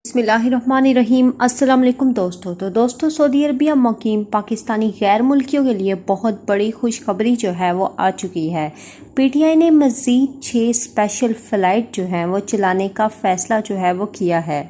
बिस्मिल्लाहिर्रहमानिर्रहीम। अस्सलाम वालेकुम दोस्तों सऊदी अरबिया मुकीम पाकिस्तानी गैर मुल्कियों के लिए बहुत बड़ी खुशखबरी जो है वो आ चुकी है। पीटीआई ने मज़ीद 6 स्पेशल फ़्लाइट जो हैं वो चलाने का फ़ैसला जो है वो किया है।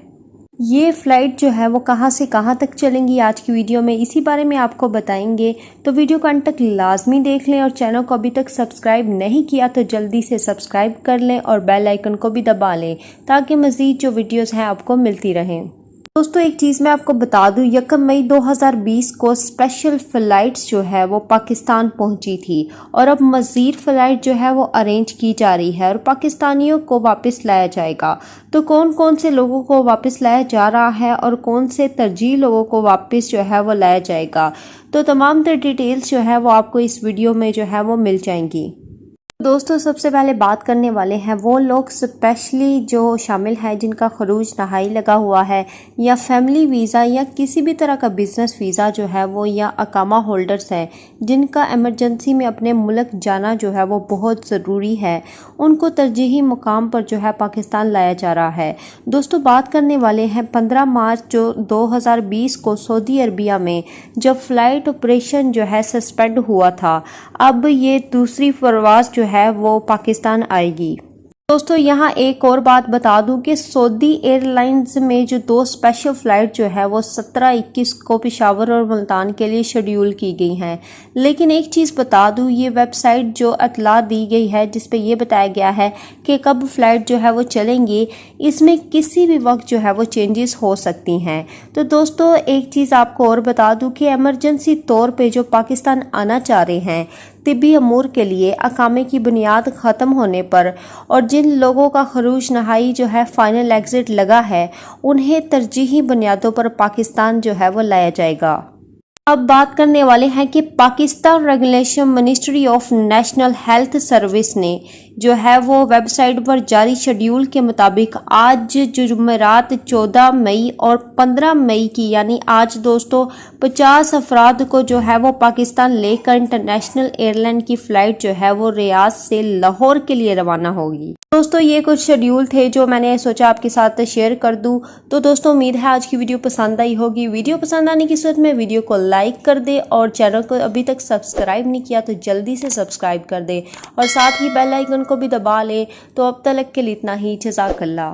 ये फ़्लाइट जो है वो कहाँ से कहाँ तक चलेंगी, आज की वीडियो में इसी बारे में आपको बताएंगे। तो वीडियो को अंत तक लाजमी देख लें और चैनल को अभी तक सब्सक्राइब नहीं किया तो जल्दी से सब्सक्राइब कर लें और बेल आइकन को भी दबा लें ताकि मज़ीद जो वीडियोस हैं आपको मिलती रहें। दोस्तों एक चीज़ मैं आपको बता दूं, 1 मई 2020 को स्पेशल फ़्लाइट्स जो है वो पाकिस्तान पहुंची थी और अब मज़ीद फ़्लाइट जो है वो अरेंज की जा रही है और पाकिस्तानियों को वापस लाया जाएगा। तो कौन कौन से लोगों को वापस लाया जा रहा है और कौन से तरजीह लोगों को वापस जो है वो लाया जाएगा, तो तमाम तर डिटेल्स जो है वो आपको इस वीडियो में जो है वो मिल जाएंगी। दोस्तों सबसे पहले बात करने वाले हैं वो लोग स्पेशली जो शामिल हैं जिनका खरूज नहाई लगा हुआ है या फैमिली वीज़ा या किसी भी तरह का बिज़नेस वीज़ा जो है वो या अकामा होल्डर्स हैं जिनका इमरजेंसी में अपने मुल्क जाना जो है वो बहुत ज़रूरी है, उनको तरजीही मुकाम पर जो है पाकिस्तान लाया जा रहा है। दोस्तों बात करने वाले हैं 15 मार्च जो 2020 को सऊदी अरबिया में जब फ़्लाइट ऑपरेशन जो है सस्पेंड हुआ था, अब ये दूसरी परवाज़ जो है वो पाकिस्तान आएगी। दोस्तों यहाँ एक और बात बता दूं कि सऊदी एयरलाइंस में जो 2 स्पेशल फ़्लाइट जो है वो 17-21 को पेशावर और मुल्तान के लिए शेड्यूल की गई हैं। लेकिन एक चीज़ बता दूं, ये वेबसाइट जो इतला दी गई है जिस पे ये बताया गया है कि कब फ़्लाइट जो है वो चलेंगी, इसमें किसी भी वक्त जो है वो चेंजेस हो सकती हैं। तो दोस्तों एक चीज़ आपको और बता दूँ कि एमरजेंसी तौर पर जो पाकिस्तान आना चाह रहे हैं तिब्बी अमूर के लिए अकामे की बुनियाद ख़त्म होने पर और जिन लोगों का खरूज नहाई जो है फाइनल एग्ज़िट लगा है, उन्हें तरजीही बुनियादों पर पाकिस्तान जो है वो लाया जाएगा। अब बात करने वाले हैं कि Pakistan regulation ministry of national health service ने जो है वो वेबसाइट पर जारी शेड्यूल के मुताबिक आज जुमेरात 14 मई और 15 मई की यानी आज दोस्तों 50 अफराद को जो है वो पाकिस्तान लेकर इंटरनेशनल एयरलाइन की फ़्लाइट जो है वो रियाद से लाहौर के लिए रवाना होगी। दोस्तों ये कुछ शेड्यूल थे जो मैंने सोचा आपके साथ शेयर कर दूं। तो दोस्तों उम्मीद है आज की वीडियो पसंद आई होगी। वीडियो पसंद आने की सूरत में वीडियो को लाइक कर दे और चैनल को अभी तक सब्सक्राइब नहीं किया तो जल्दी से सब्सक्राइब कर दे और साथ ही बेल आइकन को भी दबा लें। तो अब तक के लिए इतना ही, जज़ाकल्लाह।